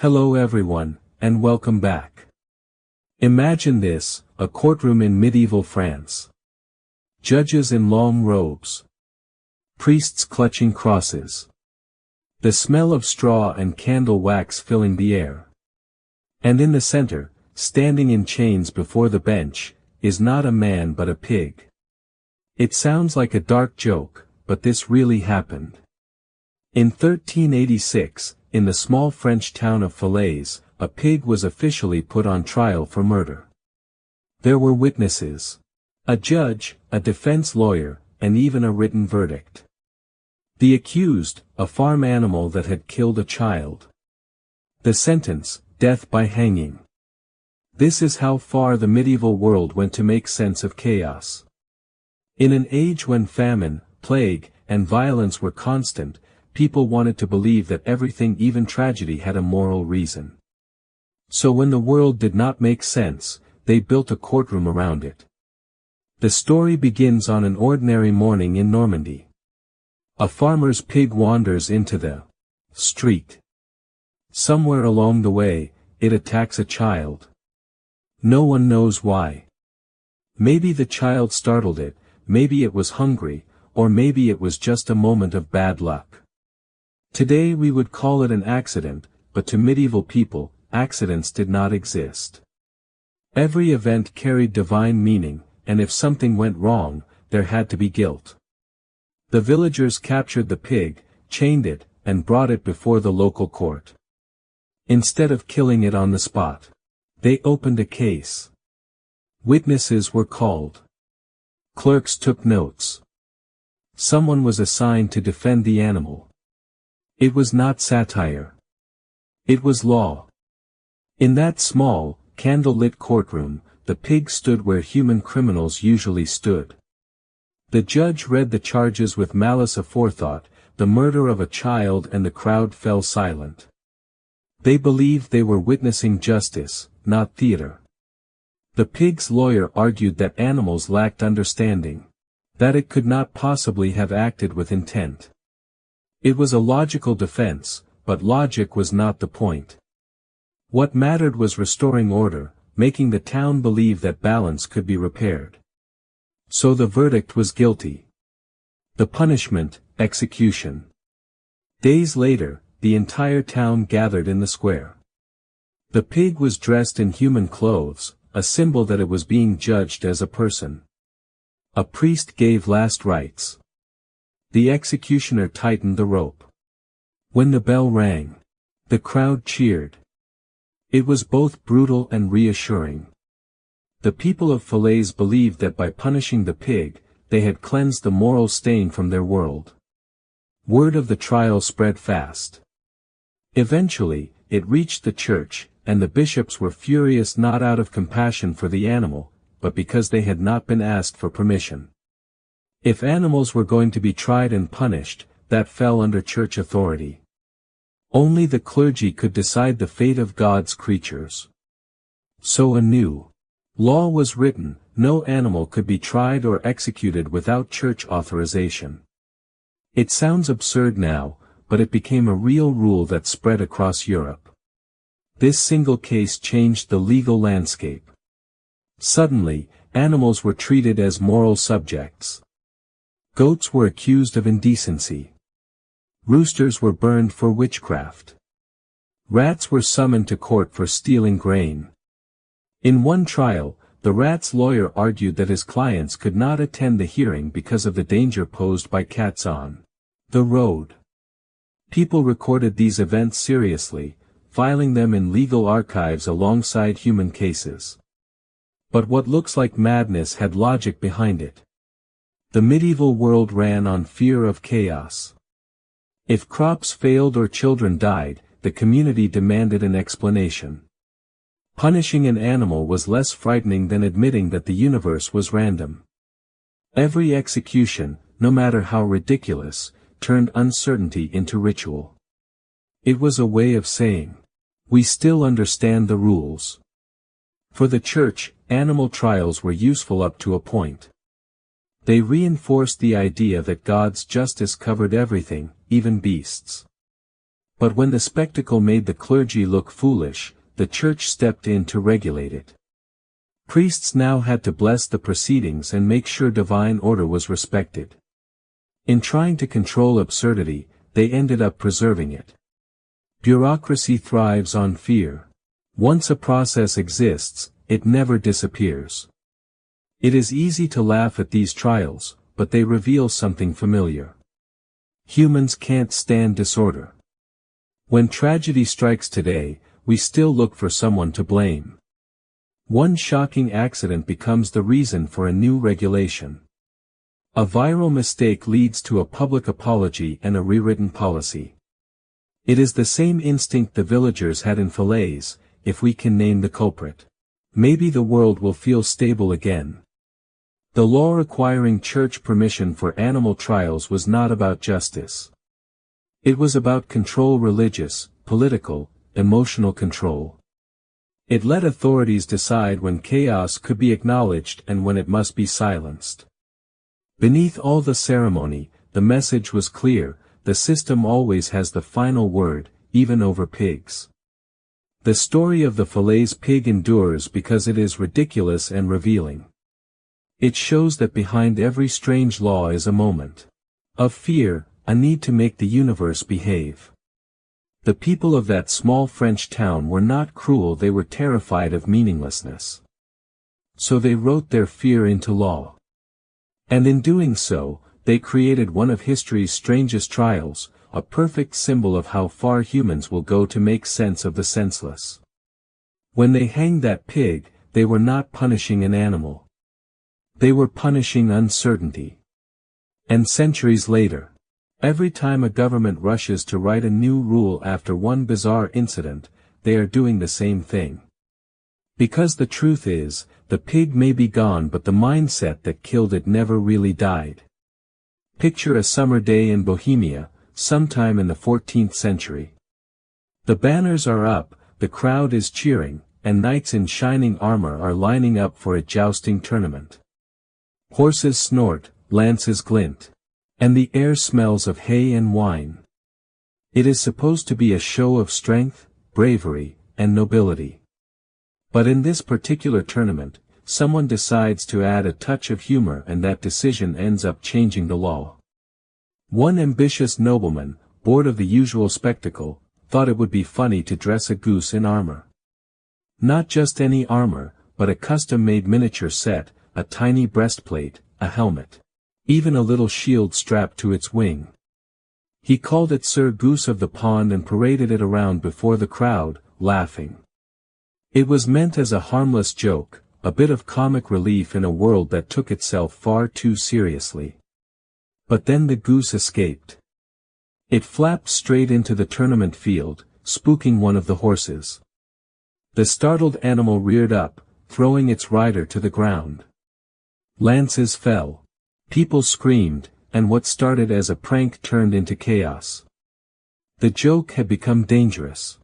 Hello everyone, and welcome back. Imagine this, a courtroom in medieval France. Judges in long robes. Priests clutching crosses. The smell of straw and candle wax filling the air. And in the center, standing in chains before the bench, is not a man but a pig. It sounds like a dark joke, but this really happened. In 1386, in the small French town of Falaise, a pig was officially put on trial for murder. There were witnesses. A judge, a defense lawyer, and even a written verdict. The accused, a farm animal that had killed a child. The sentence, death by hanging. This is how far the medieval world went to make sense of chaos. In an age when famine, plague, and violence were constant, people wanted to believe that everything, even tragedy, had a moral reason. So when the world did not make sense, they built a courtroom around it. The story begins on an ordinary morning in Normandy. A farmer's pig wanders into the street. Somewhere along the way, it attacks a child. No one knows why. Maybe the child startled it, maybe it was hungry, or maybe it was just a moment of bad luck. Today we would call it an accident, but to medieval people, accidents did not exist. Every event carried divine meaning, and if something went wrong, there had to be guilt. The villagers captured the pig, chained it, and brought it before the local court. Instead of killing it on the spot, they opened a case. Witnesses were called. Clerks took notes. Someone was assigned to defend the animal. It was not satire. It was law. In that small, candle-lit courtroom, the pig stood where human criminals usually stood. The judge read the charges with malice aforethought, the murder of a child, and the crowd fell silent. They believed they were witnessing justice, not theater. The pig's lawyer argued that animals lacked understanding. That it could not possibly have acted with intent. It was a logical defense, but logic was not the point. What mattered was restoring order, making the town believe that balance could be repaired. So the verdict was guilty. The punishment, execution. Days later, the entire town gathered in the square. The pig was dressed in human clothes, a symbol that it was being judged as a person. A priest gave last rites. The executioner tightened the rope. When the bell rang, the crowd cheered. It was both brutal and reassuring. The people of Falaise believed that by punishing the pig, they had cleansed the moral stain from their world. Word of the trial spread fast. Eventually, it reached the church, and the bishops were furious, not out of compassion for the animal, but because they had not been asked for permission. If animals were going to be tried and punished, that fell under church authority. Only the clergy could decide the fate of God's creatures. So a new law was written: no animal could be tried or executed without church authorization. It sounds absurd now, but it became a real rule that spread across Europe. This single case changed the legal landscape. Suddenly, animals were treated as moral subjects. Goats were accused of indecency. Roosters were burned for witchcraft. Rats were summoned to court for stealing grain. In one trial, the rat's lawyer argued that his clients could not attend the hearing because of the danger posed by cats on the road. People recorded these events seriously, filing them in legal archives alongside human cases. But what looks like madness had logic behind it. The medieval world ran on fear of chaos. If crops failed or children died, the community demanded an explanation. Punishing an animal was less frightening than admitting that the universe was random. Every execution, no matter how ridiculous, turned uncertainty into ritual. It was a way of saying, we still understand the rules. For the church, animal trials were useful up to a point. They reinforced the idea that God's justice covered everything, even beasts. But when the spectacle made the clergy look foolish, the church stepped in to regulate it. Priests now had to bless the proceedings and make sure divine order was respected. In trying to control absurdity, they ended up preserving it. Bureaucracy thrives on fear. Once a process exists, it never disappears. It is easy to laugh at these trials, but they reveal something familiar. Humans can't stand disorder. When tragedy strikes today, we still look for someone to blame. One shocking accident becomes the reason for a new regulation. A viral mistake leads to a public apology and a rewritten policy. It is the same instinct the villagers had in Falaise: if we can name the culprit, maybe the world will feel stable again. The law requiring church permission for animal trials was not about justice. It was about control, religious, political, emotional control. It let authorities decide when chaos could be acknowledged and when it must be silenced. Beneath all the ceremony, the message was clear: the system always has the final word, even over pigs. The story of the Falaise pig endures because it is ridiculous and revealing. It shows that behind every strange law is a moment of fear, a need to make the universe behave. The people of that small French town were not cruel, they were terrified of meaninglessness. So they wrote their fear into law. And in doing so, they created one of history's strangest trials, a perfect symbol of how far humans will go to make sense of the senseless. When they hanged that pig, they were not punishing an animal. They were punishing uncertainty. And centuries later, every time a government rushes to write a new rule after one bizarre incident, they are doing the same thing. Because the truth is, the pig may be gone but the mindset that killed it never really died. Picture a summer day in Bohemia, sometime in the 14th century. The banners are up, the crowd is cheering, and knights in shining armor are lining up for a jousting tournament. Horses snort, lances glint. And the air smells of hay and wine. It is supposed to be a show of strength, bravery, and nobility. But in this particular tournament, someone decides to add a touch of humor, and that decision ends up changing the law. One ambitious nobleman, bored of the usual spectacle, thought it would be funny to dress a goose in armor. Not just any armor, but a custom-made miniature set, a tiny breastplate, a helmet. Even a little shield strapped to its wing. He called it Sir Goose of the Pond and paraded it around before the crowd, laughing. It was meant as a harmless joke, a bit of comic relief in a world that took itself far too seriously. But then the goose escaped. It flapped straight into the tournament field, spooking one of the horses. The startled animal reared up, throwing its rider to the ground. Lances fell. People screamed, and what started as a prank turned into chaos. The joke had become dangerous.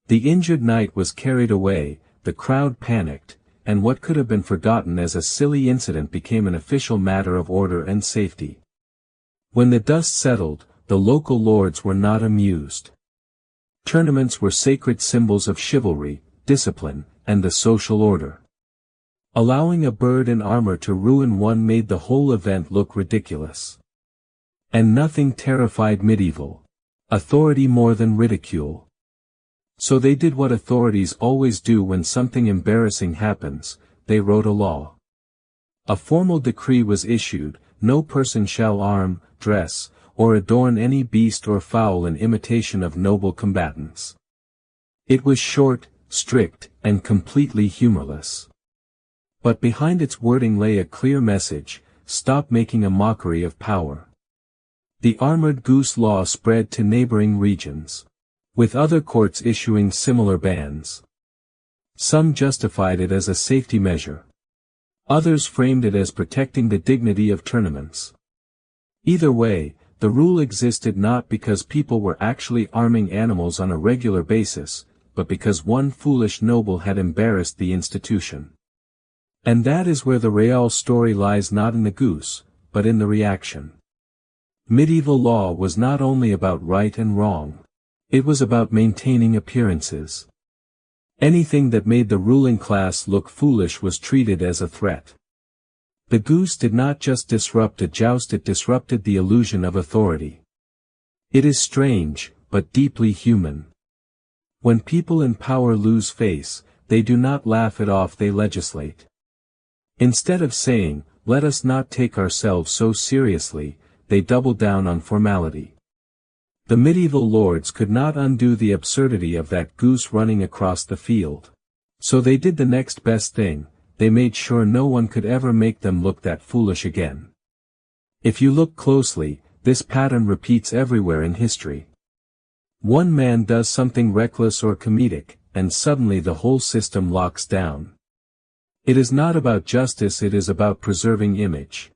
The injured knight was carried away, the crowd panicked, and what could have been forgotten as a silly incident became an official matter of order and safety. When the dust settled, the local lords were not amused. Tournaments were sacred symbols of chivalry, discipline, and the social order. Allowing a bird in armor to ruin one made the whole event look ridiculous. And nothing terrified medieval authority more than ridicule. So they did what authorities always do when something embarrassing happens: they wrote a law. A formal decree was issued: no person shall arm, dress, or adorn any beast or fowl in imitation of noble combatants. It was short, strict, and completely humorless. But behind its wording lay a clear message: stop making a mockery of power. The armored goose law spread to neighboring regions, with other courts issuing similar bans. Some justified it as a safety measure. Others framed it as protecting the dignity of tournaments. Either way, the rule existed not because people were actually arming animals on a regular basis, but because one foolish noble had embarrassed the institution. And that is where the real story lies, not in the goose, but in the reaction. Medieval law was not only about right and wrong. It was about maintaining appearances. Anything that made the ruling class look foolish was treated as a threat. The goose did not just disrupt a joust, it disrupted the illusion of authority. It is strange, but deeply human. When people in power lose face, they do not laugh it off, they legislate. Instead of saying, "Let us not take ourselves so seriously," they double down on formality. The medieval lords could not undo the absurdity of that goose running across the field. So they did the next best thing, they made sure no one could ever make them look that foolish again. If you look closely, this pattern repeats everywhere in history. One man does something reckless or comedic, and suddenly the whole system locks down. It is not about justice, it is about preserving image.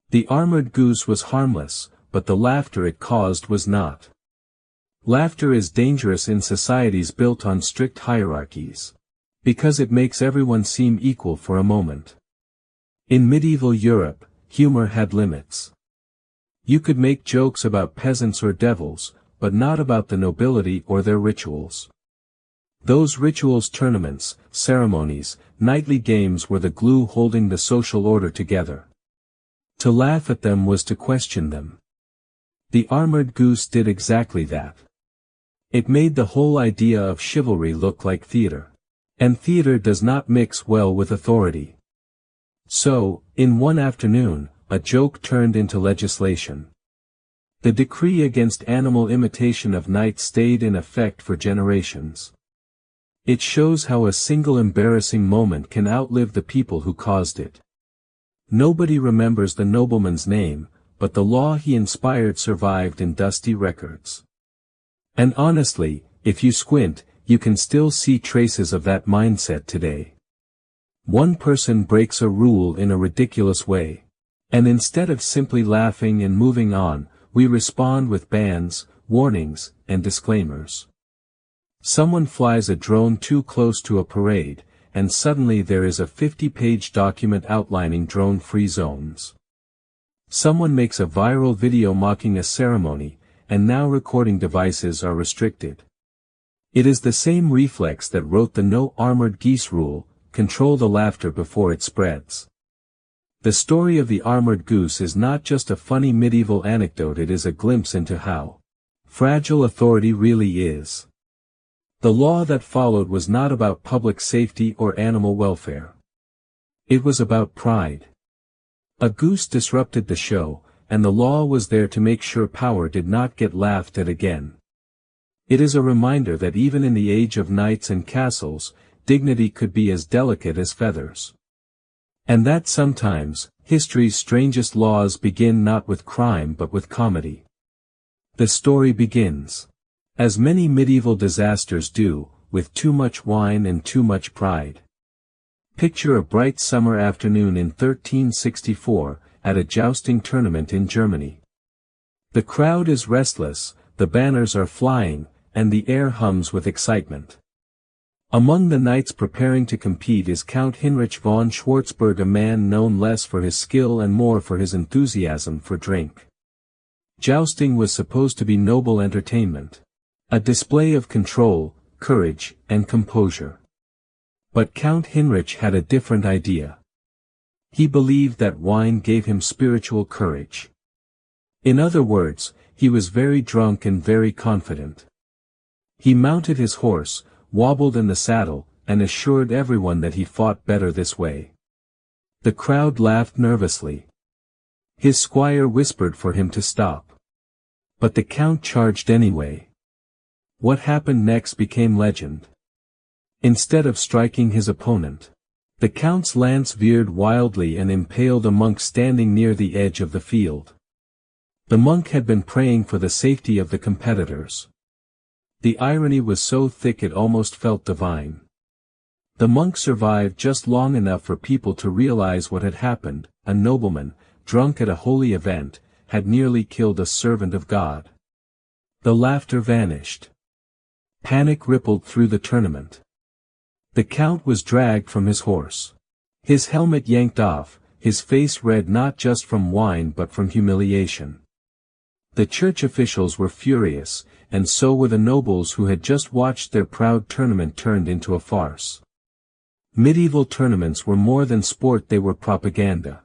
The armored goose was harmless, but the laughter it caused was not. Laughter is dangerous in societies built on strict hierarchies. Because it makes everyone seem equal for a moment. In medieval Europe, humor had limits. You could make jokes about peasants or devils, but not about the nobility or their rituals. Those rituals, tournaments, ceremonies, nightly games were the glue holding the social order together. To laugh at them was to question them. The armored goose did exactly that. It made the whole idea of chivalry look like theater. And theater does not mix well with authority. So, in one afternoon, a joke turned into legislation. The decree against animal imitation of knights stayed in effect for generations. It shows how a single embarrassing moment can outlive the people who caused it. Nobody remembers the nobleman's name, but the law he inspired survived in dusty records. And honestly, if you squint, you can still see traces of that mindset today. One person breaks a rule in a ridiculous way. And instead of simply laughing and moving on, we respond with bans, warnings, and disclaimers. Someone flies a drone too close to a parade, and suddenly there is a 50-page document outlining drone-free zones. Someone makes a viral video mocking a ceremony, and now recording devices are restricted. It is the same reflex that wrote the no armored geese rule, control the laughter before it spreads. The story of the armored goose is not just a funny medieval anecdote, it is a glimpse into how fragile authority really is. The law that followed was not about public safety or animal welfare. It was about pride. A goose disrupted the show, and the law was there to make sure power did not get laughed at again. It is a reminder that even in the age of knights and castles, dignity could be as delicate as feathers. And that sometimes, history's strangest laws begin not with crime but with comedy. The story begins, as many medieval disasters do, with too much wine and too much pride. Picture a bright summer afternoon in 1364, at a jousting tournament in Germany. The crowd is restless, the banners are flying, and the air hums with excitement. Among the knights preparing to compete is Count Heinrich von Schwarzburg, a man known less for his skill and more for his enthusiasm for drink. Jousting was supposed to be noble entertainment. A display of control, courage, and composure. But Count Heinrich had a different idea. He believed that wine gave him spiritual courage. In other words, he was very drunk and very confident. He mounted his horse, wobbled in the saddle, and assured everyone that he fought better this way. The crowd laughed nervously. His squire whispered for him to stop. But the count charged anyway. What happened next became legend. Instead of striking his opponent, the count's lance veered wildly and impaled a monk standing near the edge of the field. The monk had been praying for the safety of the competitors. The irony was so thick it almost felt divine. The monk survived just long enough for people to realize what had happened. A nobleman, drunk at a holy event, had nearly killed a servant of God. The laughter vanished. Panic rippled through the tournament. The count was dragged from his horse. His helmet yanked off, his face red not just from wine but from humiliation. The church officials were furious, and so were the nobles who had just watched their proud tournament turned into a farce. Medieval tournaments were more than sport, they were propaganda.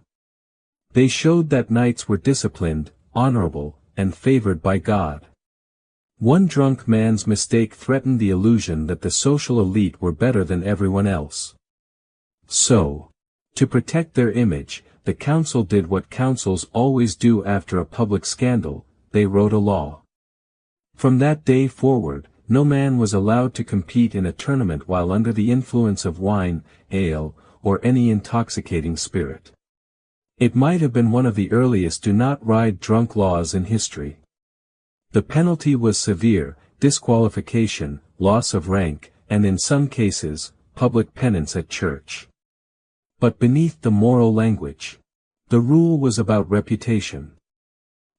They showed that knights were disciplined, honorable, and favored by God. One drunk man's mistake threatened the illusion that the social elite were better than everyone else. So, to protect their image, the council did what councils always do after a public scandal: they wrote a law. From that day forward, no man was allowed to compete in a tournament while under the influence of wine, ale, or any intoxicating spirit. It might have been one of the earliest do not ride drunk laws in history. The penalty was severe: disqualification, loss of rank, and in some cases, public penance at church. But beneath the moral language, the rule was about reputation.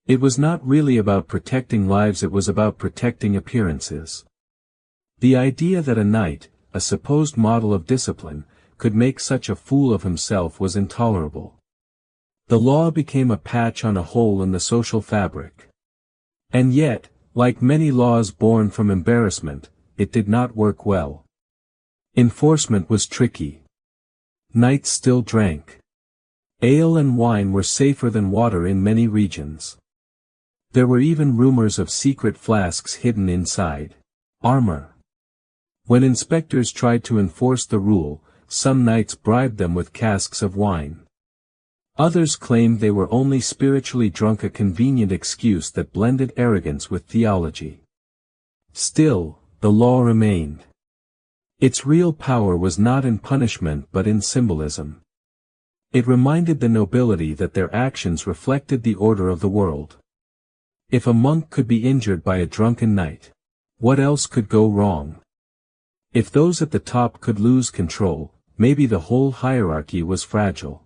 It was not really about protecting lives, it was about protecting appearances. The idea that a knight, a supposed model of discipline, could make such a fool of himself was intolerable. The law became a patch on a hole in the social fabric. And yet, like many laws born from embarrassment, it did not work well. Enforcement was tricky. Knights still drank. Ale and wine were safer than water in many regions. There were even rumors of secret flasks hidden inside armor. When inspectors tried to enforce the rule, some knights bribed them with casks of wine. Others claimed they were only spiritually drunk, a convenient excuse that blended arrogance with theology. Still, the law remained. Its real power was not in punishment but in symbolism. It reminded the nobility that their actions reflected the order of the world. If a monk could be injured by a drunken knight, what else could go wrong? If those at the top could lose control, maybe the whole hierarchy was fragile.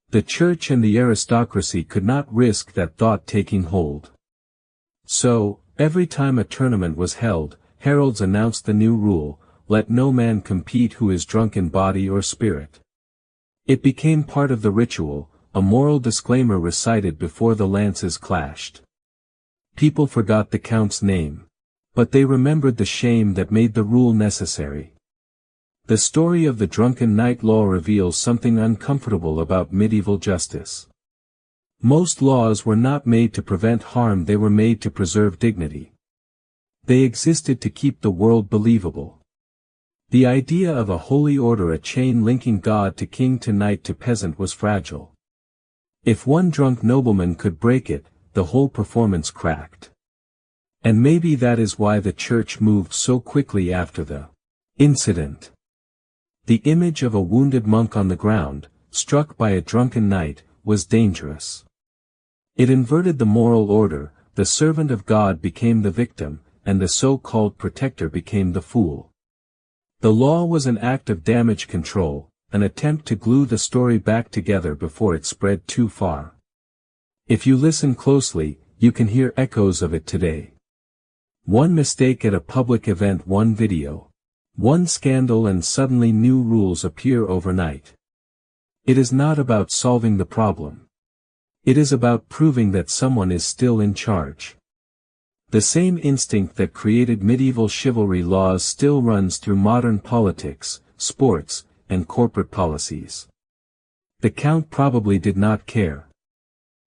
The church and the aristocracy could not risk that thought taking hold. So, every time a tournament was held, heralds announced the new rule: let no man compete who is drunk in body or spirit. It became part of the ritual, a moral disclaimer recited before the lances clashed. People forgot the count's name. But they remembered the shame that made the rule necessary. The story of the drunken knight law reveals something uncomfortable about medieval justice. Most laws were not made to prevent harm, they were made to preserve dignity. They existed to keep the world believable. The idea of a holy order, a chain linking God to king to knight to peasant, was fragile. If one drunk nobleman could break it, the whole performance cracked. And maybe that is why the church moved so quickly after the incident. The image of a wounded monk on the ground, struck by a drunken knight, was dangerous. It inverted the moral order: the servant of God became the victim, and the so-called protector became the fool. The law was an act of damage control, an attempt to glue the story back together before it spread too far. If you listen closely, you can hear echoes of it today. One mistake at a public event, one video, one scandal, and suddenly new rules appear overnight. It is not about solving the problem. It is about proving that someone is still in charge. The same instinct that created medieval chivalry laws still runs through modern politics, sports, and corporate policies. The count probably did not care.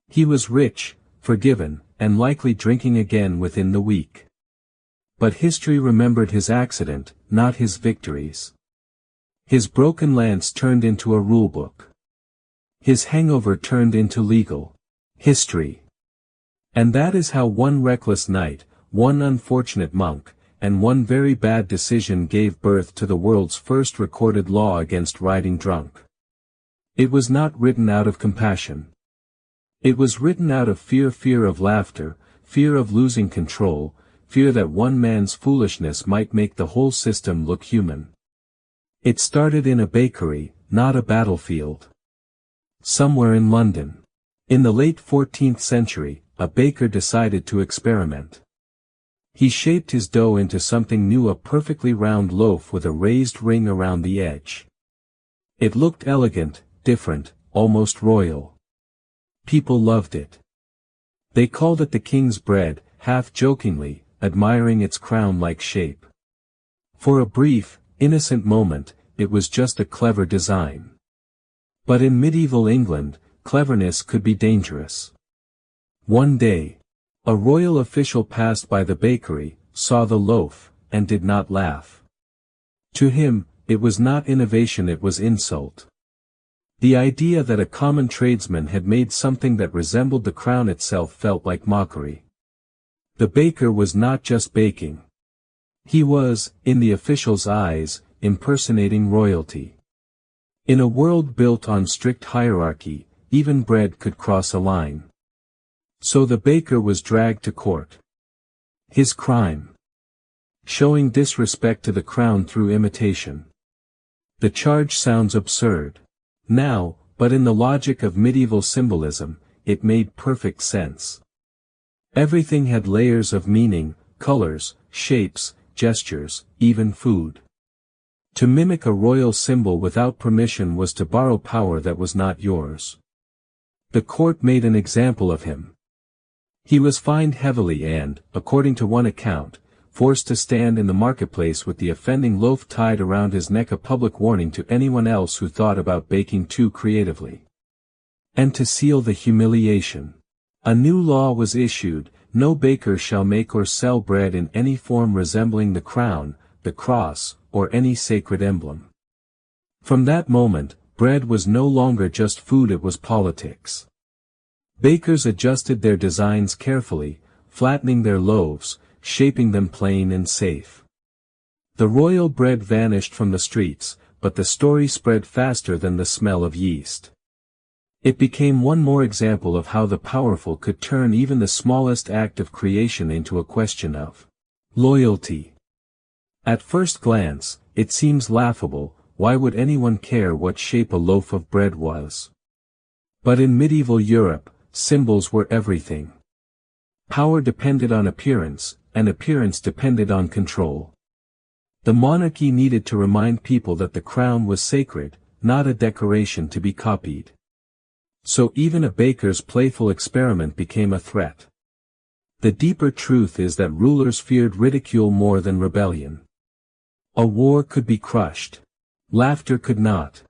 He was rich, forgiven, and likely drinking again within the week. But history remembered his accident, not his victories. His broken lance turned into a rulebook. His hangover turned into legal history. And that is how one reckless knight, one unfortunate monk, and one very bad decision gave birth to the world's first recorded law against riding drunk. It was not written out of compassion. It was written out of fear, fear of laughter, fear of losing control, fear that one man's foolishness might make the whole system look human. It started in a bakery, not a battlefield. Somewhere in London. In the late 14th century, a baker decided to experiment. He shaped his dough into something new, a perfectly round loaf with a raised ring around the edge. It looked elegant, different, almost royal. People loved it. They called it the king's bread, half jokingly, admiring its crown-like shape. For a brief, innocent moment, it was just a clever design. But in medieval England, cleverness could be dangerous. One day, a royal official passed by the bakery, saw the loaf, and did not laugh. To him, it was not innovation, it was insult. The idea that a common tradesman had made something that resembled the crown itself felt like mockery. The baker was not just baking. He was, in the official's eyes, impersonating royalty. In a world built on strict hierarchy, even bread could cross a line. So the baker was dragged to court. His crime? Showing disrespect to the crown through imitation. The charge sounds absurd now, but in the logic of medieval symbolism, it made perfect sense. Everything had layers of meaning, colors, shapes, gestures, even food. To mimic a royal symbol without permission was to borrow power that was not yours. The court made an example of him. He was fined heavily and, according to one account, forced to stand in the marketplace with the offending loaf tied around his neck, a public warning to anyone else who thought about baking too creatively. And to seal the humiliation, a new law was issued: no baker shall make or sell bread in any form resembling the crown, the cross, or any sacred emblem. From that moment, bread was no longer just food, it was politics. Bakers adjusted their designs carefully, flattening their loaves, shaping them plain and safe. The royal bread vanished from the streets, but the story spread faster than the smell of yeast. It became one more example of how the powerful could turn even the smallest act of creation into a question of loyalty. At first glance, it seems laughable: why would anyone care what shape a loaf of bread was? But in medieval Europe, symbols were everything. Power depended on appearance, and appearance depended on control. The monarchy needed to remind people that the crown was sacred, not a decoration to be copied. So even a baker's playful experiment became a threat. The deeper truth is that rulers feared ridicule more than rebellion. A war could be crushed. Laughter could not.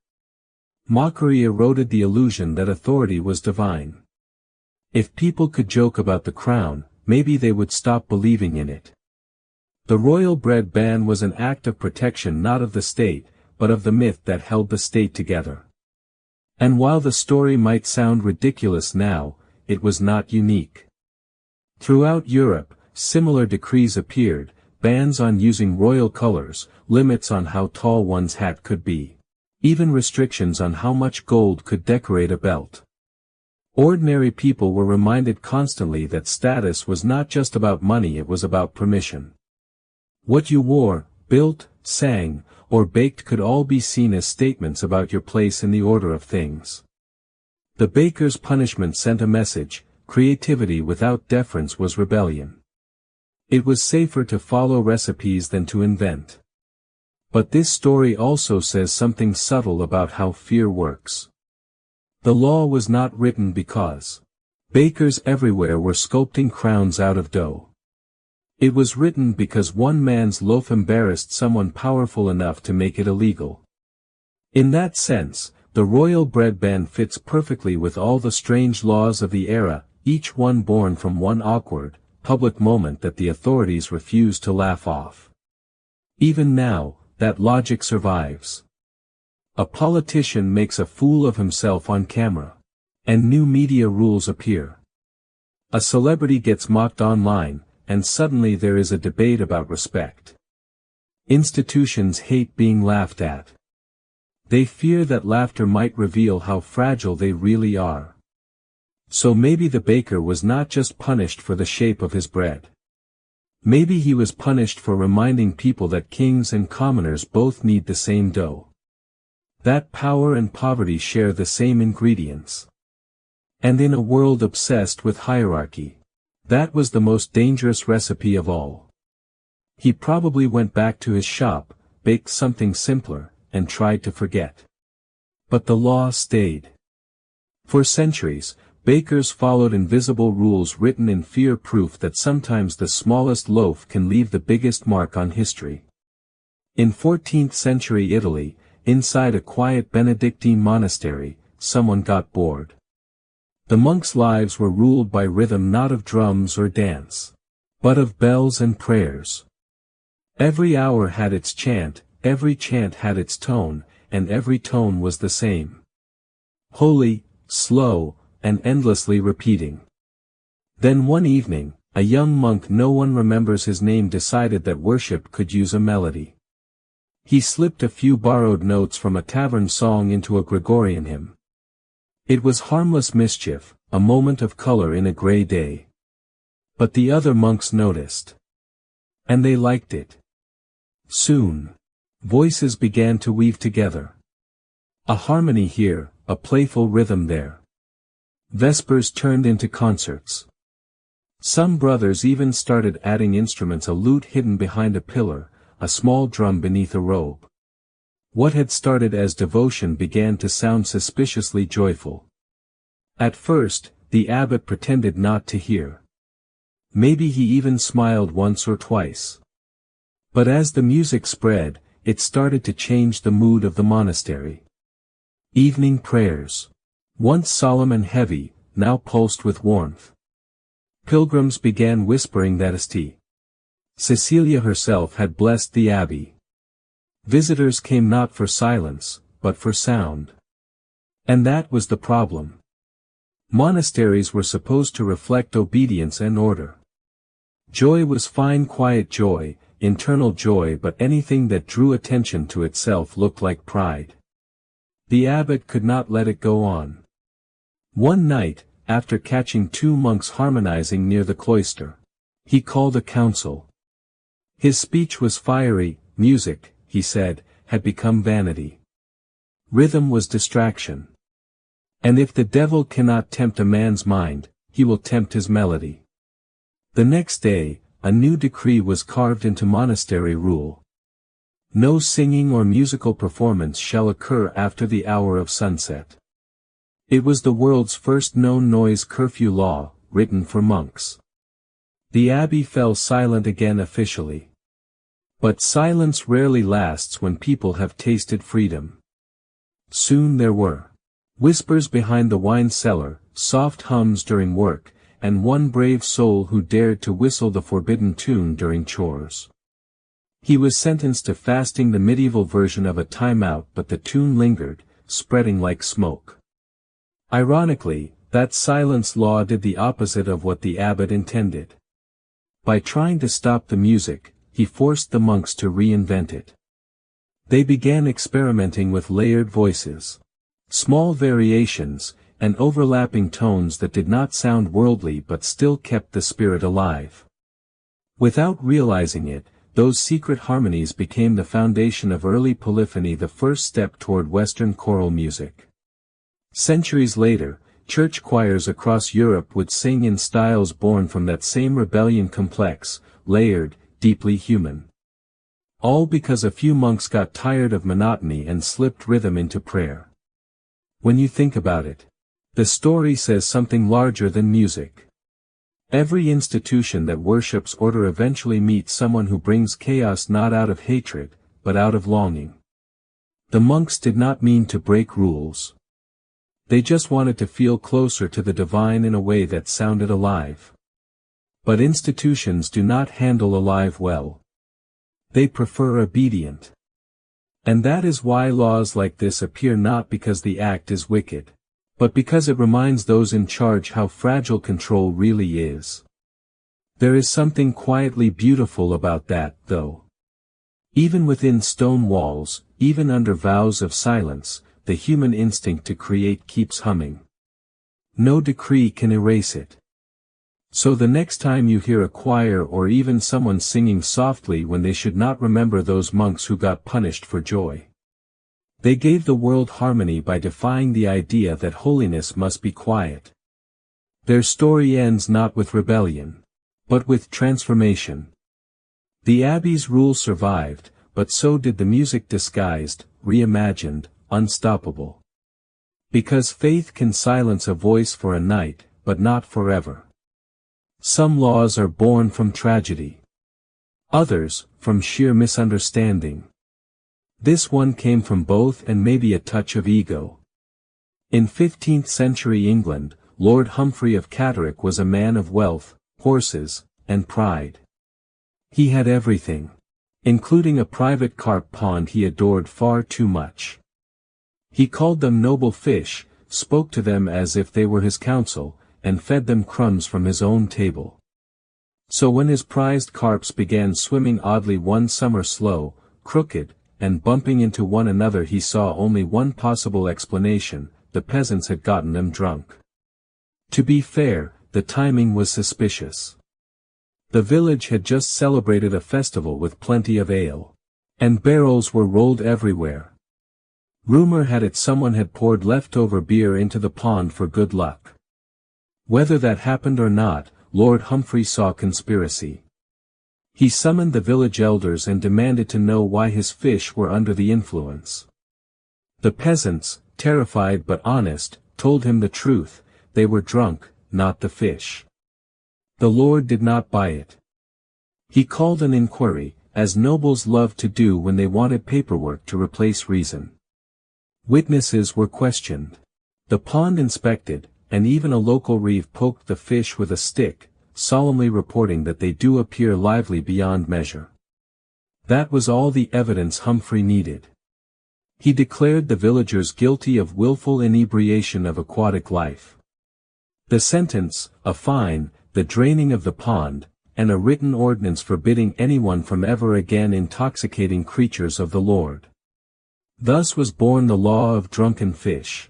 Mockery eroded the illusion that authority was divine. If people could joke about the crown, maybe they would stop believing in it. The royal bread ban was an act of protection, not of the state, but of the myth that held the state together. And while the story might sound ridiculous now, it was not unique. Throughout Europe, similar decrees appeared: bans on using royal colors, limits on how tall one's hat could be, even restrictions on how much gold could decorate a belt. Ordinary people were reminded constantly that status was not just about money, it was about permission. What you wore, built, sang, or baked could all be seen as statements about your place in the order of things. The baker's punishment sent a message: creativity without deference was rebellion. It was safer to follow recipes than to invent. But this story also says something subtle about how fear works. The law was not written because bakers everywhere were sculpting crowns out of dough. It was written because one man's loaf embarrassed someone powerful enough to make it illegal. In that sense, the royal bread ban fits perfectly with all the strange laws of the era, each one born from one awkward, public moment that the authorities refused to laugh off. Even now, that logic survives. A politician makes a fool of himself on camera, and new media rules appear. A celebrity gets mocked online, and suddenly there is a debate about respect. Institutions hate being laughed at. They fear that laughter might reveal how fragile they really are. So maybe the baker was not just punished for the shape of his bread. Maybe he was punished for reminding people that kings and commoners both need the same dough. That power and poverty share the same ingredients. And in a world obsessed with hierarchy, that was the most dangerous recipe of all. He probably went back to his shop, baked something simpler, and tried to forget. But the law stayed. For centuries, Bakers followed invisible rules written in fear, proof that sometimes the smallest loaf can leave the biggest mark on history. In 14th century Italy, inside a quiet Benedictine monastery, someone got bored. The monks' lives were ruled by rhythm, not of drums or dance, but of bells and prayers. Every hour had its chant, every chant had its tone, and every tone was the same. Holy, slow, and endlessly repeating. Then one evening, a young monk, no one remembers his name, decided that worship could use a melody. He slipped a few borrowed notes from a tavern song into a Gregorian hymn. It was harmless mischief, a moment of color in a gray day. But the other monks noticed. And they liked it. Soon, voices began to weave together. A harmony here, a playful rhythm there. Vespers turned into concerts. Some brothers even started adding instruments, a lute hidden behind a pillar, a small drum beneath a robe. What had started as devotion began to sound suspiciously joyful. At first, the abbot pretended not to hear. Maybe he even smiled once or twice. But as the music spread, it started to change the mood of the monastery. Evening prayers. Once solemn and heavy, now pulsed with warmth. Pilgrims began whispering that St. Cecilia herself had blessed the abbey. Visitors came not for silence, but for sound. And that was the problem. Monasteries were supposed to reflect obedience and order. Joy was fine, quiet joy, internal joy, but anything that drew attention to itself looked like pride. The abbot could not let it go on. One night, after catching two monks harmonizing near the cloister, he called a council. His speech was fiery. Music, he said, had become vanity. Rhythm was distraction. And if the devil cannot tempt a man's mind, he will tempt his melody. The next day, a new decree was carved into monastery rule. No singing or musical performance shall occur after the hour of sunset. It was the world's first known noise curfew law, written for monks. The abbey fell silent again officially. But silence rarely lasts when people have tasted freedom. Soon there were whispers behind the wine cellar, soft hums during work, and one brave soul who dared to whistle the forbidden tune during chores. He was sentenced to fasting, the medieval version of a timeout, but the tune lingered, spreading like smoke. Ironically, that silence law did the opposite of what the abbot intended. By trying to stop the music, he forced the monks to reinvent it. They began experimenting with layered voices, small variations, and overlapping tones that did not sound worldly but still kept the spirit alive. Without realizing it, those secret harmonies became the foundation of early polyphony, the first step toward Western choral music. Centuries later, church choirs across Europe would sing in styles born from that same rebellion, complex, layered, deeply human. All because a few monks got tired of monotony and slipped rhythm into prayer. When you think about it, the story says something larger than music. Every institution that worships order eventually meets someone who brings chaos, not out of hatred, but out of longing. The monks did not mean to break rules. They just wanted to feel closer to the divine in a way that sounded alive. But institutions do not handle alive well. They prefer obedient. And that is why laws like this appear, not because the act is wicked, but because it reminds those in charge how fragile control really is. There is something quietly beautiful about that, though. Even within stone walls, even under vows of silence, the human instinct to create keeps humming. No decree can erase it. So the next time you hear a choir or even someone singing softly when they should not, remember those monks who got punished for joy. They gave the world harmony by defying the idea that holiness must be quiet. Their story ends not with rebellion, but with transformation. The abbey's rule survived, but so did the music, disguised, reimagined, unstoppable. Because faith can silence a voice for a night, but not forever. Some laws are born from tragedy. Others, from sheer misunderstanding. This one came from both and maybe a touch of ego. In 15th century England, Lord Humphrey of Catterick was a man of wealth, horses, and pride. He had everything, including a private carp pond he adored far too much. He called them noble fish, spoke to them as if they were his counsel, and fed them crumbs from his own table. So when his prized carps began swimming oddly one summer slow, crooked, and bumping into one another, he saw only one possible explanation: the peasants had gotten them drunk. To be fair, the timing was suspicious. The village had just celebrated a festival with plenty of ale. And barrels were rolled everywhere. Rumor had it someone had poured leftover beer into the pond for good luck. Whether that happened or not, Lord Humphrey saw conspiracy. He summoned the village elders and demanded to know why his fish were under the influence. The peasants, terrified but honest, told him the truth: they were drunk, not the fish. The Lord did not buy it. He called an inquiry, as nobles loved to do when they wanted paperwork to replace reason. Witnesses were questioned. The pond inspected, and even a local reeve poked the fish with a stick, solemnly reporting that they do appear lively beyond measure. That was all the evidence Humphrey needed. He declared the villagers guilty of willful inebriation of aquatic life. The sentence: a fine, the draining of the pond, and a written ordinance forbidding anyone from ever again intoxicating creatures of the Lord. Thus was born the law of drunken fish.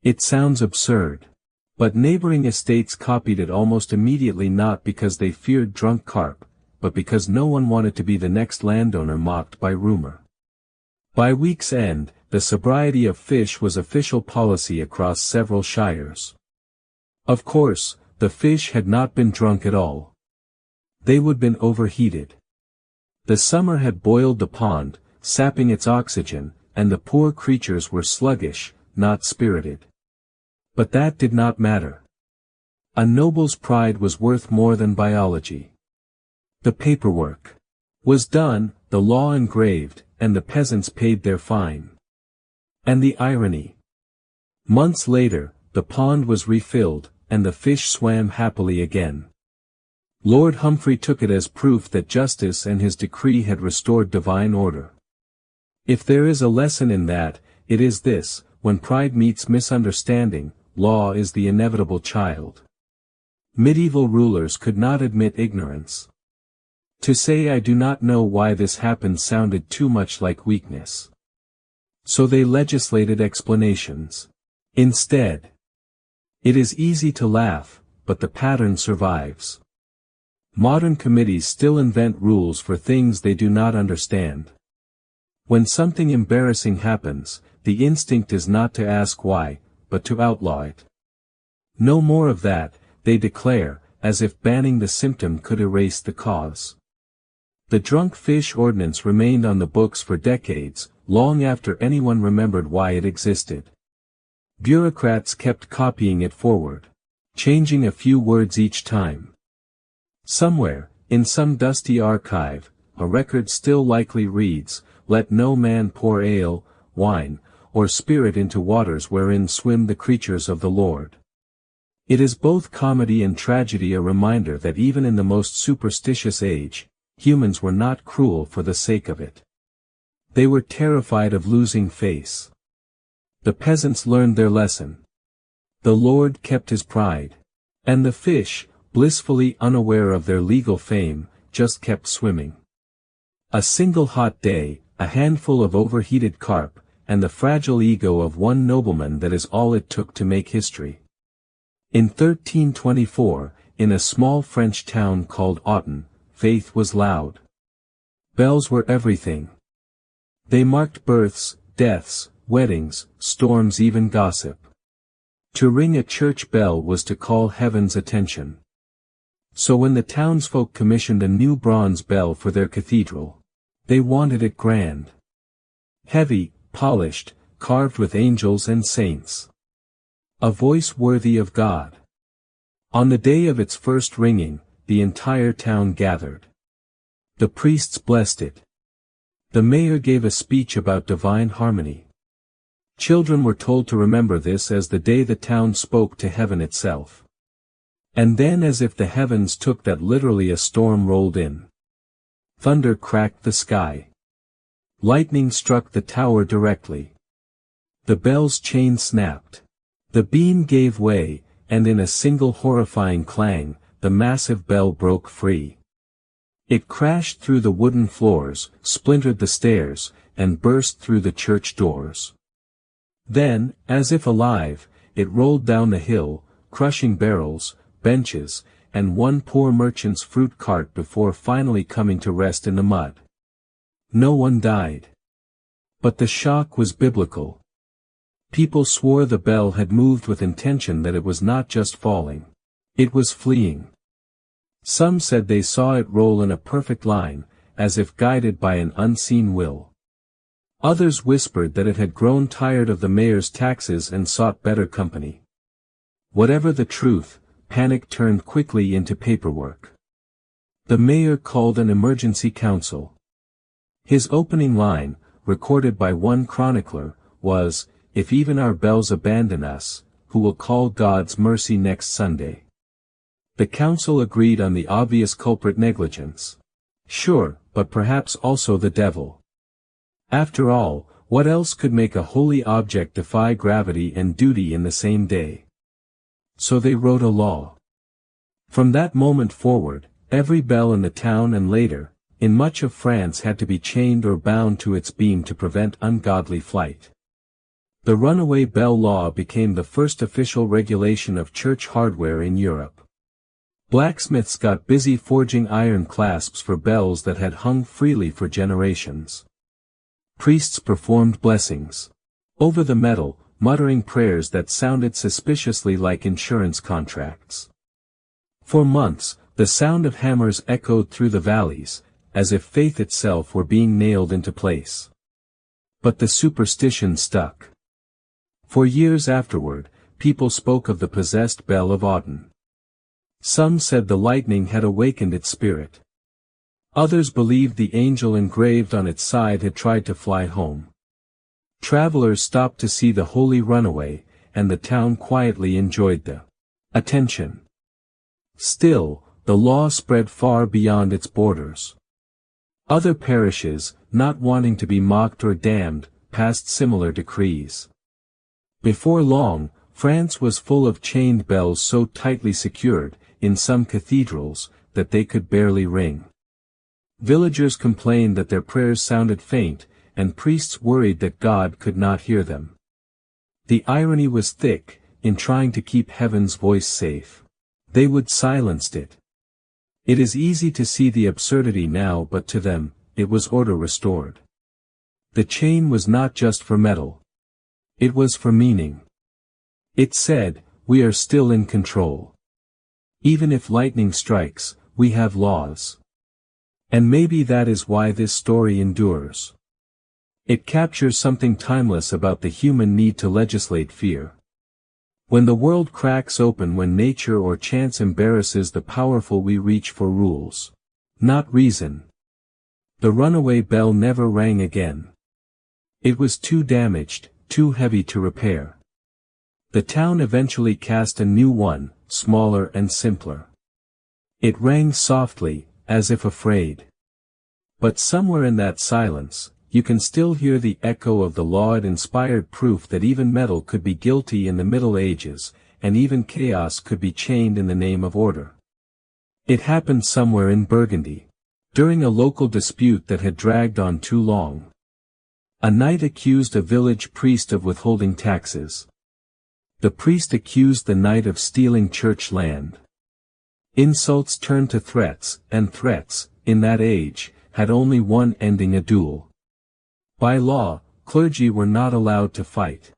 It sounds absurd. But neighboring estates copied it almost immediately, not because they feared drunk carp, but because no one wanted to be the next landowner mocked by rumor. By week's end, the sobriety of fish was official policy across several shires. Of course, the fish had not been drunk at all. They would been overheated. The summer had boiled the pond, sapping its oxygen, and the poor creatures were sluggish, not spirited. But that did not matter. A noble's pride was worth more than biology. The paperwork was done, the law engraved, and the peasants paid their fine. And the irony. Months later, the pond was refilled, and the fish swam happily again. Lord Humphrey took it as proof that justice and his decree had restored divine order. If there is a lesson in that, it is this: when pride meets misunderstanding, law is the inevitable child. Medieval rulers could not admit ignorance. To say "I do not know why this happened" sounded too much like weakness. So they legislated explanations. Instead. It is easy to laugh, but the pattern survives. Modern committees still invent rules for things they do not understand. When something embarrassing happens, the instinct is not to ask why, but to outlaw it. No more of that, they declare, as if banning the symptom could erase the cause. The drunk fish ordinance remained on the books for decades, long after anyone remembered why it existed. Bureaucrats kept copying it forward, changing a few words each time. Somewhere, in some dusty archive, a record still likely reads: "Let no man pour ale, wine, or spirit into waters wherein swim the creatures of the Lord." It is both comedy and tragedy, a reminder that even in the most superstitious age, humans were not cruel for the sake of it. They were terrified of losing face. The peasants learned their lesson. The Lord kept his pride. And the fish, blissfully unaware of their legal fame, just kept swimming. A single hot day, a handful of overheated carp, and the fragile ego of one nobleman, that is all it took to make history. In 1324, in a small French town called Autun, faith was loud. Bells were everything. They marked births, deaths, weddings, storms, even gossip. To ring a church bell was to call heaven's attention. So when the townsfolk commissioned a new bronze bell for their cathedral, they wanted it grand. Heavy, polished, carved with angels and saints. A voice worthy of God. On the day of its first ringing, the entire town gathered. The priests blessed it. The mayor gave a speech about divine harmony. Children were told to remember this as the day the town spoke to heaven itself. And then, as if the heavens took that literally, a storm rolled in. Thunder cracked the sky. Lightning struck the tower directly. The bell's chain snapped. The beam gave way, and in a single horrifying clang, the massive bell broke free. It crashed through the wooden floors, splintered the stairs, and burst through the church doors. Then, as if alive, it rolled down the hill, crushing barrels, benches, and one poor merchant's fruit cart before finally coming to rest in the mud. No one died. But the shock was biblical. People swore the bell had moved with intention, that it was not just falling. It was fleeing. Some said they saw it roll in a perfect line, as if guided by an unseen will. Others whispered that it had grown tired of the mayor's taxes and sought better company. Whatever the truth, panic turned quickly into paperwork. The mayor called an emergency council. His opening line, recorded by one chronicler, was, "If even our bells abandon us, who will call God's mercy next Sunday?" The council agreed on the obvious culprit: negligence. Sure, but perhaps also the devil. After all, what else could make a holy object defy gravity and duty in the same day? So they wrote a law. From that moment forward, every bell in the town and later, in much of France, had to be chained or bound to its beam to prevent ungodly flight. The runaway bell law became the first official regulation of church hardware in Europe. Blacksmiths got busy forging iron clasps for bells that had hung freely for generations. Priests performed blessings over the metal, muttering prayers that sounded suspiciously like insurance contracts. For months, the sound of hammers echoed through the valleys, as if faith itself were being nailed into place. But the superstition stuck. For years afterward, people spoke of the possessed bell of Auden. Some said the lightning had awakened its spirit. Others believed the angel engraved on its side had tried to fly home. Travelers stopped to see the holy runaway, and the town quietly enjoyed the attention. Still, the law spread far beyond its borders. Other parishes, not wanting to be mocked or damned, passed similar decrees. Before long, France was full of chained bells so tightly secured, in some cathedrals, that they could barely ring. Villagers complained that their prayers sounded faint, and priests worried that God could not hear them. The irony was thick: in trying to keep heaven's voice safe, they would silence it. It is easy to see the absurdity now, but to them, it was order restored. The chain was not just for metal. It was for meaning. It said, "We are still in control. Even if lightning strikes, we have laws." And maybe that is why this story endures. It captures something timeless about the human need to legislate fear. When the world cracks open, when nature or chance embarrasses the powerful, we reach for rules, not reason. The runaway bell never rang again. It was too damaged, too heavy to repair. The town eventually cast a new one, smaller and simpler. It rang softly, as if afraid. But somewhere in that silence, you can still hear the echo of the law. It inspired proof that even metal could be guilty in the Middle Ages, and even chaos could be chained in the name of order. It happened somewhere in Burgundy, during a local dispute that had dragged on too long. A knight accused a village priest of withholding taxes. The priest accused the knight of stealing church land. Insults turned to threats, and threats, in that age, had only one ending: a duel. By law, clergy were not allowed to fight.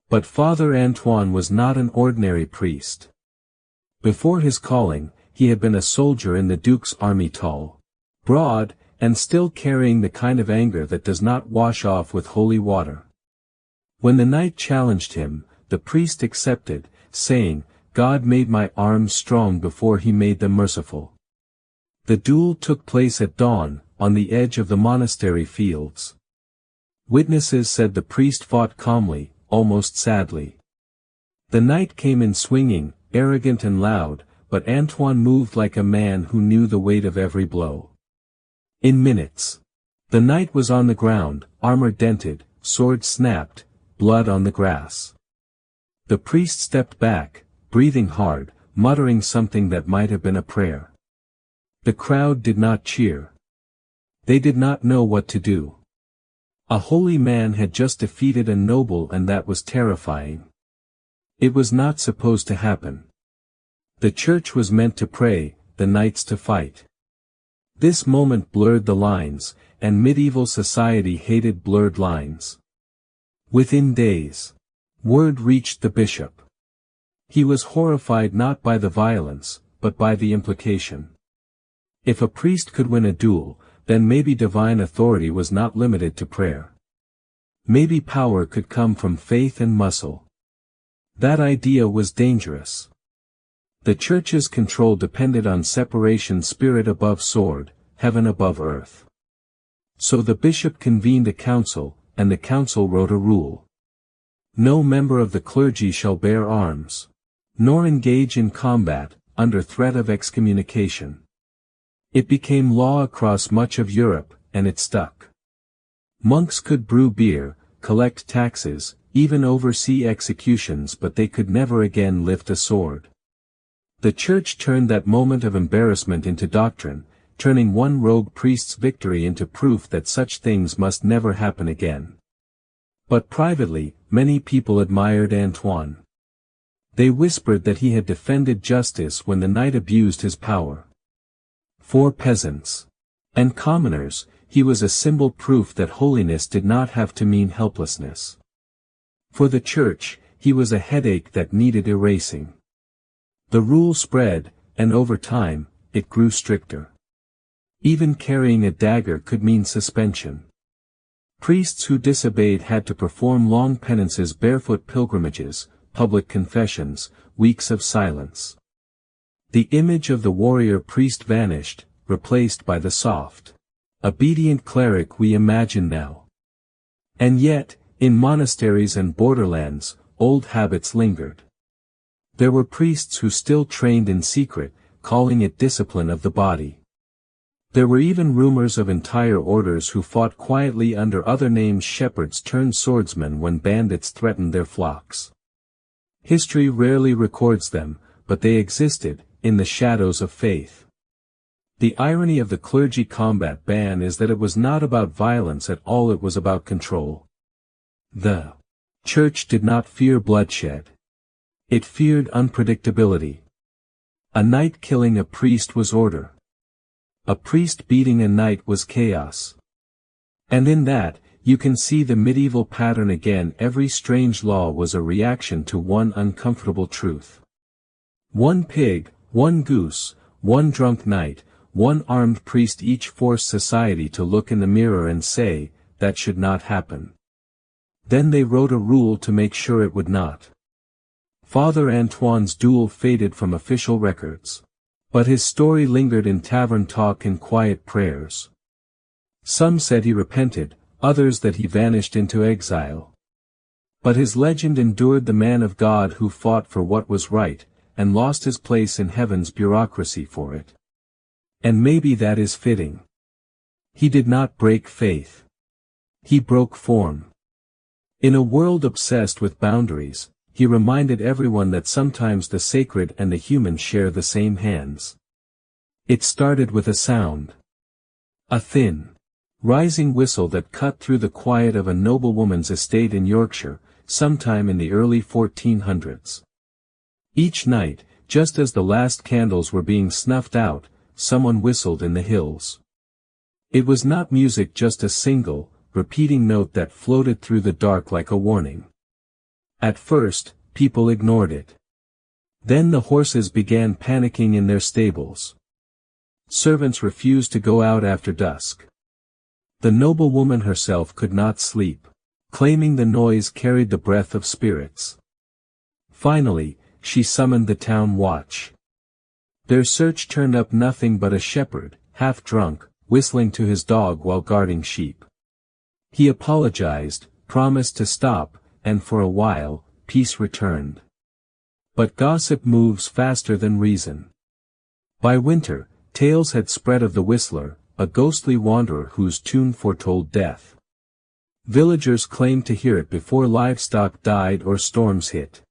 But Father Antoine was not an ordinary priest. Before his calling, he had been a soldier in the Duke's army, tall, broad, and still carrying the kind of anger that does not wash off with holy water. When the knight challenged him, the priest accepted, saying, God made my arms strong before he made them merciful. The duel took place at dawn, on the edge of the monastery fields. Witnesses said the priest fought calmly, almost sadly. The knight came in swinging, arrogant and loud, but Antoine moved like a man who knew the weight of every blow. In minutes, the knight was on the ground, armor dented, sword snapped, blood on the grass. The priest stepped back, breathing hard, muttering something that might have been a prayer. The crowd did not cheer. They did not know what to do. A holy man had just defeated a noble, and that was terrifying. It was not supposed to happen. The church was meant to pray, the knights to fight. This moment blurred the lines, and medieval society hated blurred lines. Within days, word reached the bishop. He was horrified not by the violence, but by the implication. If a priest could win a duel, then maybe divine authority was not limited to prayer. Maybe power could come from faith and muscle. That idea was dangerous. The church's control depended on separation, spirit above sword, heaven above earth. So the bishop convened a council, and the council wrote a rule. No member of the clergy shall bear arms, nor engage in combat, under threat of excommunication. It became law across much of Europe, and it stuck. Monks could brew beer, collect taxes, even oversee executions, but they could never again lift a sword. The church turned that moment of embarrassment into doctrine, turning one rogue priest's victory into proof that such things must never happen again. But privately, many people admired Antoine. They whispered that he had defended justice when the knight abused his power. For peasants and commoners, he was a symbol, proof that holiness did not have to mean helplessness. For the church, he was a headache that needed erasing. The rule spread, and over time, it grew stricter. Even carrying a dagger could mean suspension. Priests who disobeyed had to perform long penances, barefoot pilgrimages, public confessions, weeks of silence. The image of the warrior priest vanished, replaced by the soft, obedient cleric we imagine now. And yet, in monasteries and borderlands, old habits lingered. There were priests who still trained in secret, calling it discipline of the body. There were even rumors of entire orders who fought quietly under other names. Shepherds turned swordsmen when bandits threatened their flocks. History rarely records them, but they existed, in the shadows of faith. The irony of the clergy combat ban is that it was not about violence at all, it was about control. The church did not fear bloodshed. It feared unpredictability. A knight killing a priest was order. A priest beating a knight was chaos. And in that, you can see the medieval pattern again. Every strange law was a reaction to one uncomfortable truth. One pig, one goose, one drunk knight, one armed priest, each forced society to look in the mirror and say, that should not happen. Then they wrote a rule to make sure it would not. Father Antoine's duel faded from official records. But his story lingered in tavern talk and quiet prayers. Some said he repented, others that he vanished into exile. But his legend endured, the man of God who fought for what was right, and lost his place in heaven's bureaucracy for it. And maybe that is fitting. He did not break faith. He broke form. In a world obsessed with boundaries, he reminded everyone that sometimes the sacred and the human share the same hands. It started with a sound. A thin, rising whistle that cut through the quiet of a noblewoman's estate in Yorkshire, sometime in the early 1400s. Each night, just as the last candles were being snuffed out, someone whistled in the hills. It was not music, just a single, repeating note that floated through the dark like a warning. At first, people ignored it. Then the horses began panicking in their stables. Servants refused to go out after dusk. The noblewoman herself could not sleep, claiming the noise carried the breath of spirits. Finally, she summoned the town watch. Their search turned up nothing but a shepherd, half drunk, whistling to his dog while guarding sheep. He apologized, promised to stop, and for a while, peace returned. But gossip moves faster than reason. By winter, tales had spread of the whistler, a ghostly wanderer whose tune foretold death. Villagers claimed to hear it before livestock died or storms hit.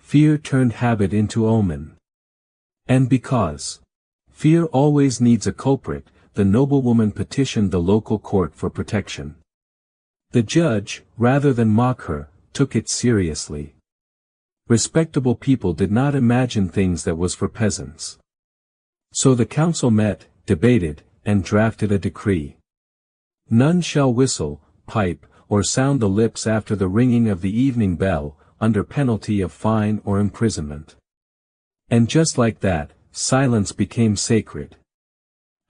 Fear turned habit into omen. And because fear always needs a culprit, the noblewoman petitioned the local court for protection. The judge, rather than mock her, took it seriously. Respectable people did not imagine things that was for peasants. So the council met, debated, and drafted a decree. None shall whistle, pipe, or sound the lips after the ringing of the evening bell, under penalty of fine or imprisonment. And just like that, silence became sacred.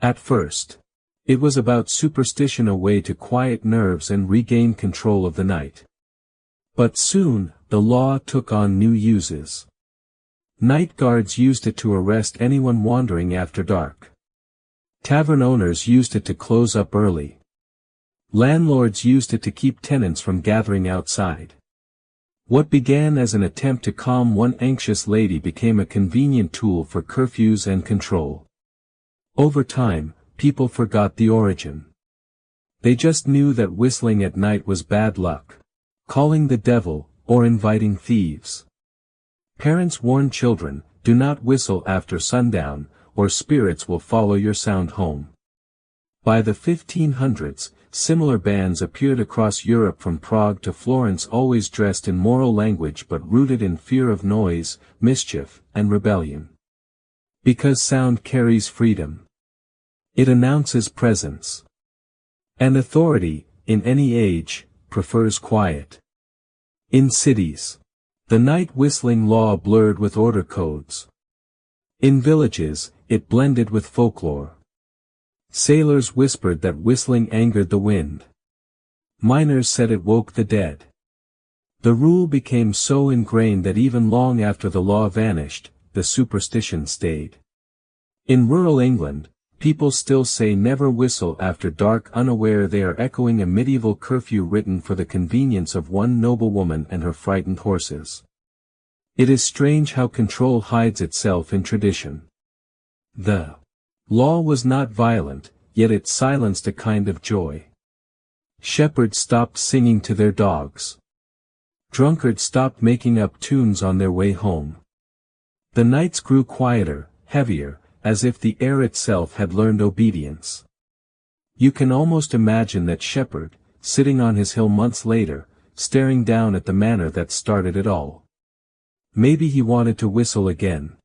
At first, it was about superstition, a way to quiet nerves and regain control of the night. But soon, the law took on new uses. Night guards used it to arrest anyone wandering after dark. Tavern owners used it to close up early. Landlords used it to keep tenants from gathering outside. What began as an attempt to calm one anxious lady became a convenient tool for curfews and control. Over time, people forgot the origin. They just knew that whistling at night was bad luck, calling the devil, or inviting thieves. Parents warn children, do not whistle after sundown, or spirits will follow your sound home. By the 1500s, similar bands appeared across Europe from Prague to Florence, always dressed in moral language but rooted in fear of noise, mischief, and rebellion. Because sound carries freedom. It announces presence. And authority, in any age, prefers quiet. In cities, the night whistling law blurred with order codes. In villages, it blended with folklore. Sailors whispered that whistling angered the wind. Miners said it woke the dead. The rule became so ingrained that even long after the law vanished, the superstition stayed. In rural England, people still say never whistle after dark, unaware they are echoing a medieval curfew written for the convenience of one noblewoman and her frightened horses. It is strange how control hides itself in tradition. The law was not violent, yet it silenced a kind of joy. Shepherds stopped singing to their dogs. Drunkards stopped making up tunes on their way home. The nights grew quieter, heavier, as if the air itself had learned obedience. You can almost imagine that shepherd, sitting on his hill months later, staring down at the manor that started it all. Maybe he wanted to whistle again.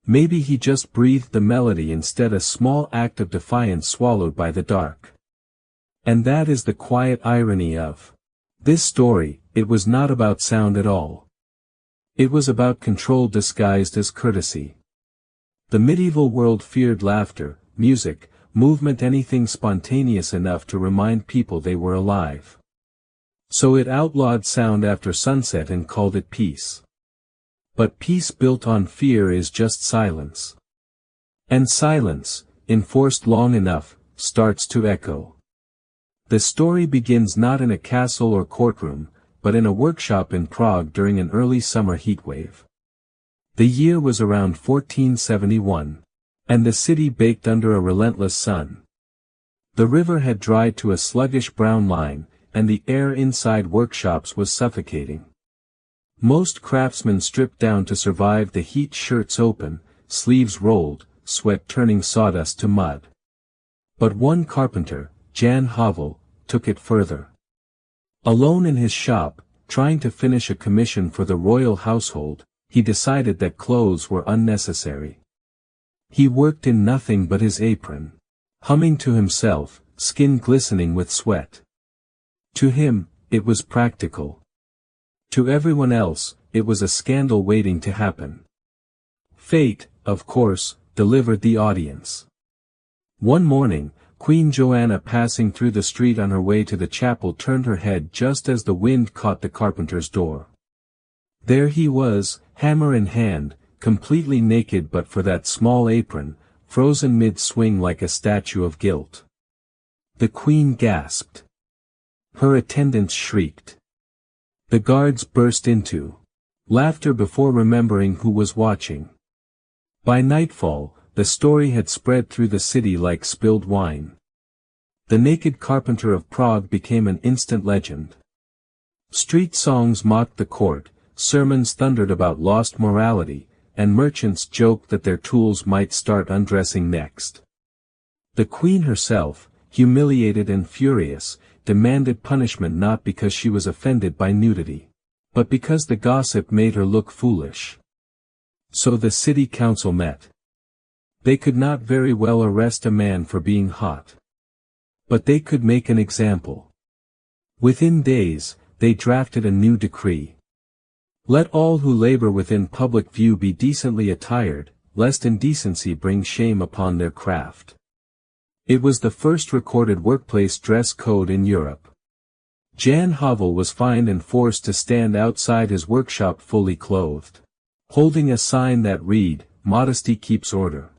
Maybe he just breathed the melody instead, a small act of defiance swallowed by the dark. And that is the quiet irony of this story. It was not about sound at all. It was about control disguised as courtesy. The medieval world feared laughter, music, movement, anything spontaneous enough to remind people they were alive. So it outlawed sound after sunset and called it peace. But peace built on fear is just silence. And silence, enforced long enough, starts to echo. The story begins not in a castle or courtroom, but in a workshop in Prague during an early summer heatwave. The year was around 1471, and the city baked under a relentless sun. The river had dried to a sluggish brown line, and the air inside workshops was suffocating. Most craftsmen stripped down to survive the heat, shirts open, sleeves rolled, sweat turning sawdust to mud. But one carpenter, Jan Havel, took it further. Alone in his shop, trying to finish a commission for the royal household, he decided that clothes were unnecessary. He worked in nothing but his apron, humming to himself, skin glistening with sweat. To him, it was practical. To everyone else, it was a scandal waiting to happen. Fate, of course, delivered the audience. One morning, Queen Joanna, passing through the street on her way to the chapel, turned her head just as the wind caught the carpenter's door. There he was, hammer in hand, completely naked but for that small apron, frozen mid-swing like a statue of guilt. The queen gasped. Her attendants shrieked. The guards burst into laughter before remembering who was watching. By nightfall, the story had spread through the city like spilled wine. The naked carpenter of Prague became an instant legend. Street songs mocked the court, sermons thundered about lost morality, and merchants joked that their tools might start undressing next. The queen herself, humiliated and furious, demanded punishment not because she was offended by nudity, but because the gossip made her look foolish. So the city council met. They could not very well arrest a man for being hot. But they could make an example. Within days, they drafted a new decree. Let all who labor within public view be decently attired, lest indecency bring shame upon their craft. It was the first recorded workplace dress code in Europe. Jan Havel was fined and forced to stand outside his workshop fully clothed, holding a sign that read, "Modesty keeps order."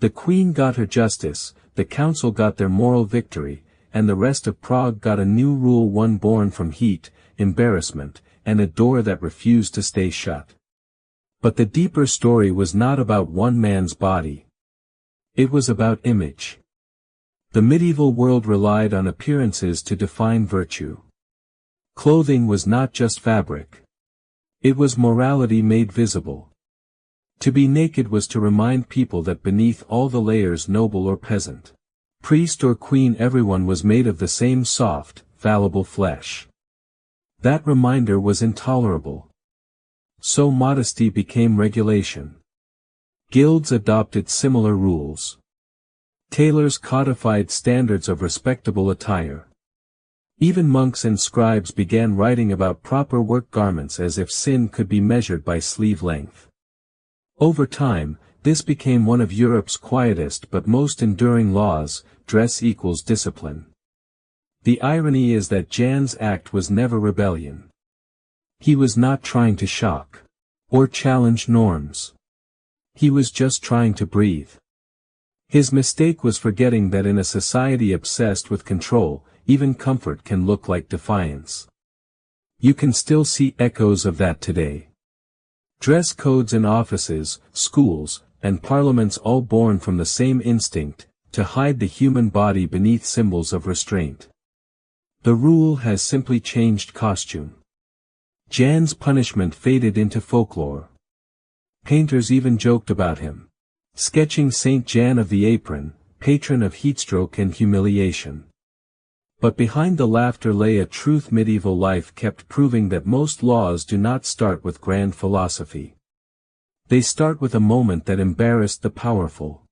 The queen got her justice, the council got their moral victory, and the rest of Prague got a new rule, one born from heat, embarrassment, and a door that refused to stay shut. But the deeper story was not about one man's body. It was about image. The medieval world relied on appearances to define virtue. Clothing was not just fabric. It was morality made visible. To be naked was to remind people that beneath all the layers, noble or peasant, priest or queen, everyone was made of the same soft, fallible flesh. That reminder was intolerable. So modesty became regulation. Guilds adopted similar rules. Tailors codified standards of respectable attire. Even monks and scribes began writing about proper work garments as if sin could be measured by sleeve length. Over time, this became one of Europe's quietest but most enduring laws: dress equals discipline. The irony is that Jan's act was never rebellion. He was not trying to shock or challenge norms. He was just trying to breathe. His mistake was forgetting that in a society obsessed with control, even comfort can look like defiance. You can still see echoes of that today. Dress codes in offices, schools, and parliaments, all born from the same instinct, to hide the human body beneath symbols of restraint. The rule has simply changed costume. Jan's punishment faded into folklore. Painters even joked about him, sketching Saint Jan of the Apron, patron of heatstroke and humiliation. But behind the laughter lay a truth medieval life kept proving: that most laws do not start with grand philosophy. They start with a moment that embarrassed the powerful.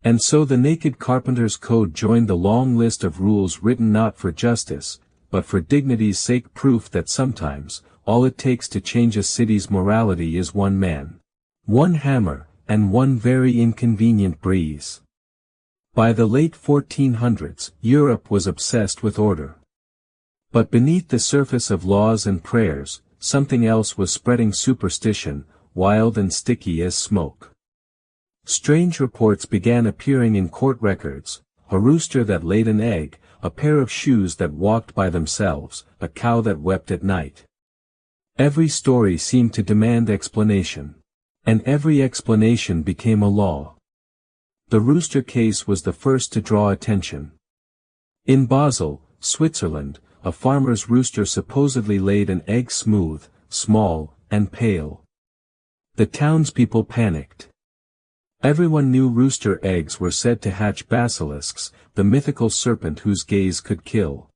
And so the naked carpenter's code joined the long list of rules written not for justice, but for dignity's sake, proof that sometimes, all it takes to change a city's morality is one man, one hammer, and one very inconvenient breeze. By the late 1400s, Europe was obsessed with order. But beneath the surface of laws and prayers, something else was spreading: superstition, wild and sticky as smoke. Strange reports began appearing in court records: a rooster that laid an egg, a pair of shoes that walked by themselves, a cow that wept at night. Every story seemed to demand explanation. And every explanation became a law. The rooster case was the first to draw attention. In Basel, Switzerland, a farmer's rooster supposedly laid an egg smooth, small, and pale. The townspeople panicked. Everyone knew rooster eggs were said to hatch basilisks, the mythical serpent whose gaze could kill.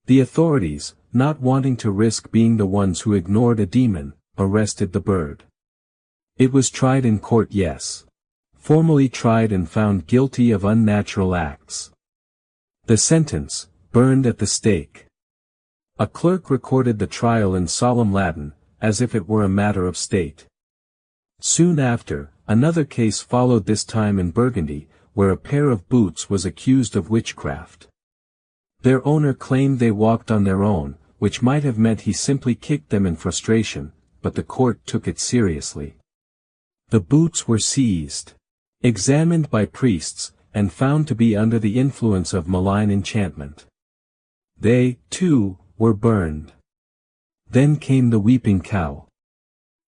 The authorities, not wanting to risk being the ones who ignored a demon, arrested the bird. It was tried in court, yes. Formally tried and found guilty of unnatural acts. The sentence, burned at the stake. A clerk recorded the trial in solemn Latin, as if it were a matter of state. Soon after, another case followed, this time in Burgundy, where a pair of boots was accused of witchcraft. Their owner claimed they walked on their own, which might have meant he simply kicked them in frustration, but the court took it seriously. The boots were seized, examined by priests, and found to be under the influence of malign enchantment. They, too, were burned. Then came the weeping cow.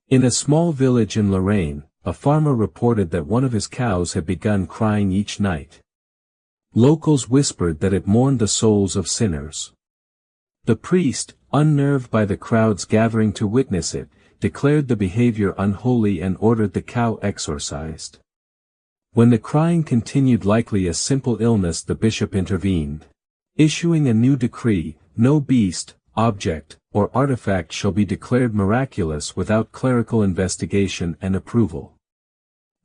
In a small village in Lorraine, a farmer reported that one of his cows had begun crying each night. Locals whispered that it mourned the souls of sinners. The priest, unnerved by the crowds gathering to witness it, declared the behavior unholy and ordered the cow exorcised. When the crying continued, likely a simple illness, the bishop intervened, issuing a new decree: no beast, object, or artifact shall be declared miraculous without clerical investigation and approval.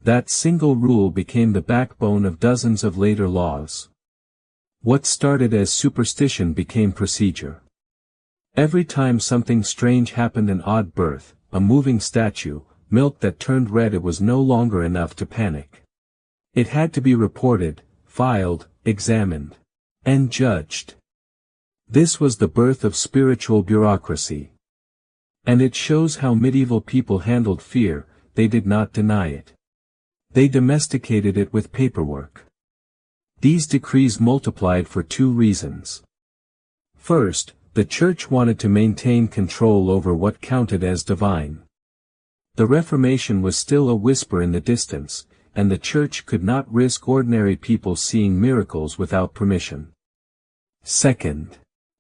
That single rule became the backbone of dozens of later laws. What started as superstition became procedure. Every time something strange happened, an odd birth, a moving statue, milk that turned red, it was no longer enough to panic. It had to be reported, filed, examined, and judged. This was the birth of spiritual bureaucracy. And it shows how medieval people handled fear. They did not deny it. They domesticated it with paperwork. These decrees multiplied for two reasons. First, the Church wanted to maintain control over what counted as divine. The Reformation was still a whisper in the distance, and the Church could not risk ordinary people seeing miracles without permission. Second,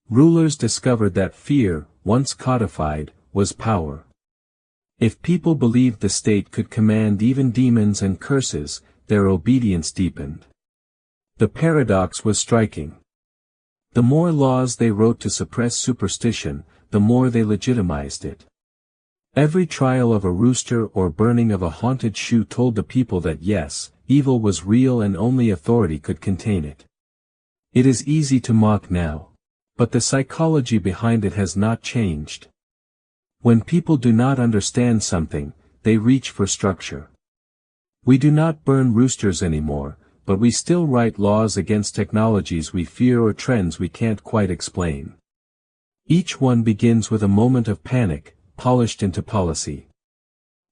rulers discovered that fear, once codified, was power. If people believed the state could command even demons and curses, their obedience deepened. The paradox was striking. The more laws they wrote to suppress superstition, the more they legitimized it. Every trial of a rooster or burning of a haunted shoe told the people that yes, evil was real and only authority could contain it. It is easy to mock now. But the psychology behind it has not changed. When people do not understand something, they reach for structure. We do not burn roosters anymore, but we still write laws against technologies we fear or trends we can't quite explain. Each one begins with a moment of panic, polished into policy.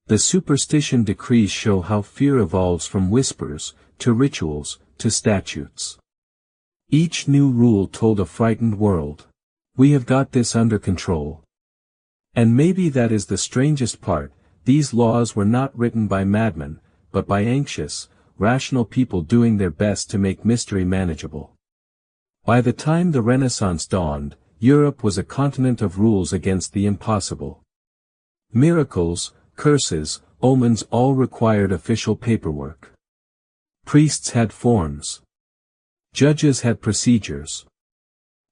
The superstition decrees show how fear evolves from whispers, to rituals, to statutes. Each new rule told a frightened world, we have got this under control. And maybe that is the strangest part, these laws were not written by madmen, but by anxious, rational people doing their best to make mystery manageable. By the time the Renaissance dawned, Europe was a continent of rules against the impossible. Miracles, curses, omens all required official paperwork. Priests had forms. Judges had procedures.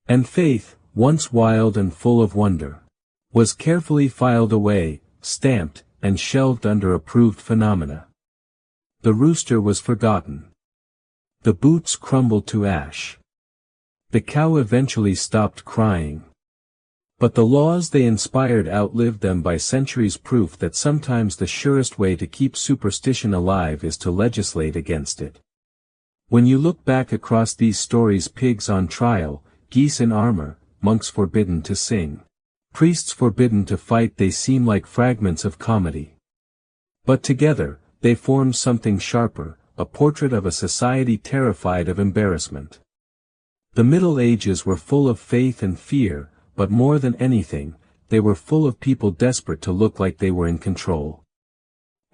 And faith, once wild and full of wonder, was carefully filed away, stamped, and shelved under approved phenomena. The rooster was forgotten. The boots crumbled to ash. The cow eventually stopped crying. But the laws they inspired outlived them by centuries, proof that sometimes the surest way to keep superstition alive is to legislate against it. When you look back across these stories, pigs on trial, geese in armor, monks forbidden to sing, priests forbidden to fight, they seem like fragments of comedy. But together, they form something sharper, a portrait of a society terrified of embarrassment. The Middle Ages were full of faith and fear, but more than anything, they were full of people desperate to look like they were in control.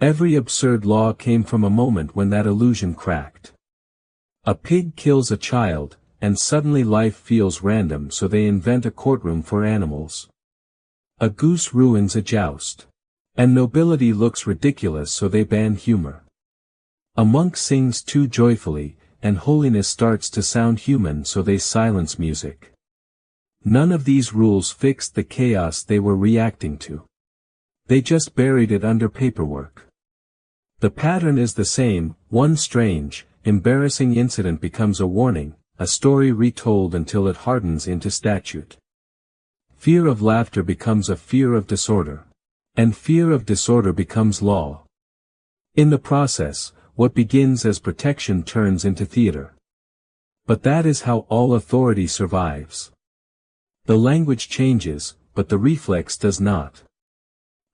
Every absurd law came from a moment when that illusion cracked. A pig kills a child, and suddenly life feels random, so they invent a courtroom for animals. A goose ruins a joust. And nobility looks ridiculous, so they ban humor. A monk sings too joyfully, and holiness starts to sound human, so they silence music. None of these rules fixed the chaos they were reacting to. They just buried it under paperwork. The pattern is the same: one strange, embarrassing incident becomes a warning, a story retold until it hardens into statute. Fear of laughter becomes a fear of disorder. And fear of disorder becomes law. In the process, what begins as protection turns into theater. But that is how all authority survives. The language changes, but the reflex does not.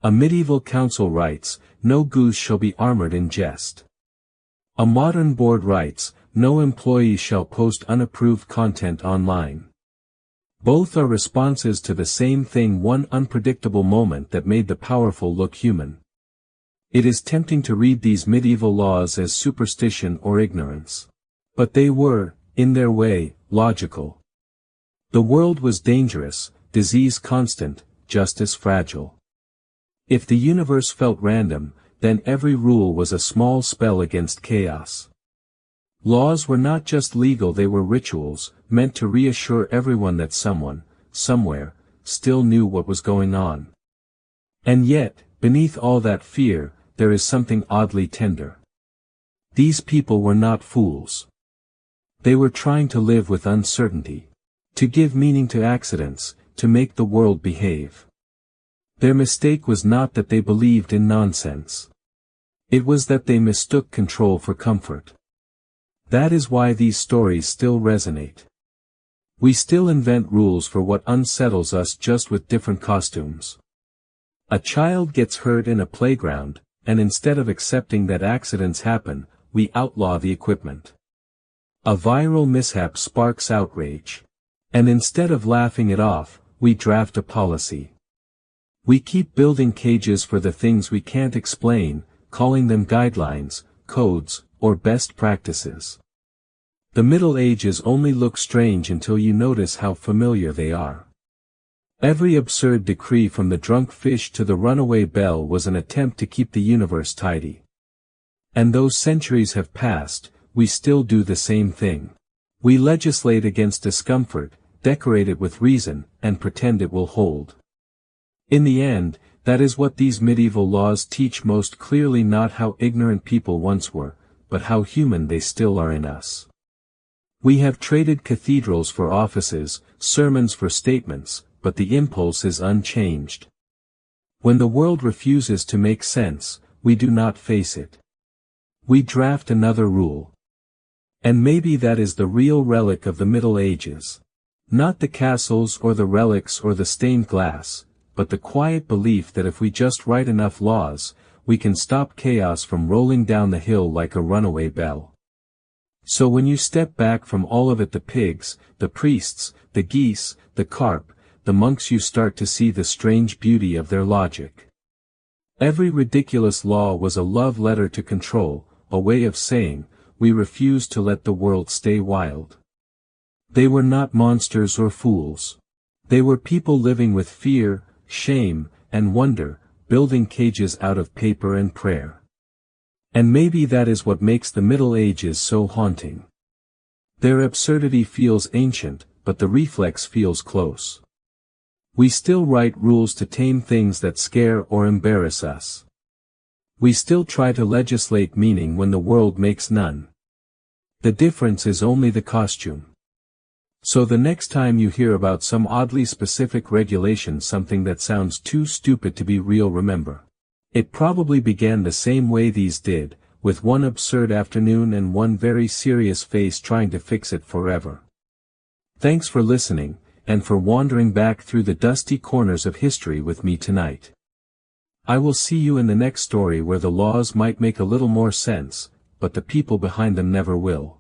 A medieval council writes, "No goose shall be armored in jest." A modern board writes, "No employee shall post unapproved content online." Both are responses to the same thing, one unpredictable moment that made the powerful look human. It is tempting to read these medieval laws as superstition or ignorance. But they were, in their way, logical. The world was dangerous, disease constant, justice fragile. If the universe felt random, then every rule was a small spell against chaos. Laws were not just legal, they were rituals, meant to reassure everyone that someone, somewhere, still knew what was going on. And yet, beneath all that fear, there is something oddly tender. These people were not fools. They were trying to live with uncertainty. To give meaning to accidents, to make the world behave. Their mistake was not that they believed in nonsense. It was that they mistook control for comfort. That is why these stories still resonate. We still invent rules for what unsettles us, just with different costumes. A child gets hurt in a playground, and instead of accepting that accidents happen, we outlaw the equipment. A viral mishap sparks outrage. And instead of laughing it off, we draft a policy. We keep building cages for the things we can't explain, calling them guidelines, codes, or best practices. The Middle Ages only look strange until you notice how familiar they are. Every absurd decree, from the drunk fish to the runaway bell, was an attempt to keep the universe tidy. And though centuries have passed, we still do the same thing. We legislate against discomfort, decorate it with reason, and pretend it will hold. In the end, that is what these medieval laws teach most clearly: not how ignorant people once were, but how human they still are in us. We have traded cathedrals for offices, sermons for statements, but the impulse is unchanged. When the world refuses to make sense, we do not face it. We draft another rule. And maybe that is the real relic of the Middle Ages. Not the castles or the relics or the stained glass, but the quiet belief that if we just write enough laws, we can stop chaos from rolling down the hill like a runaway bell. So when you step back from all of it, the pigs, the priests, the geese, the carp, the monks, you start to see the strange beauty of their logic. Every ridiculous law was a love letter to control, a way of saying, we refuse to let the world stay wild. They were not monsters or fools. They were people living with fear, shame, and wonder, building cages out of paper and prayer. And maybe that is what makes the Middle Ages so haunting. Their absurdity feels ancient, but the reflex feels close. We still write rules to tame things that scare or embarrass us. We still try to legislate meaning when the world makes none. The difference is only the costume. So the next time you hear about some oddly specific regulation, something that sounds too stupid to be real, remember. It probably began the same way these did, with one absurd afternoon and one very serious face trying to fix it forever. Thanks for listening, and for wandering back through the dusty corners of history with me tonight. I will see you in the next story, where the laws might make a little more sense, but the people behind them never will.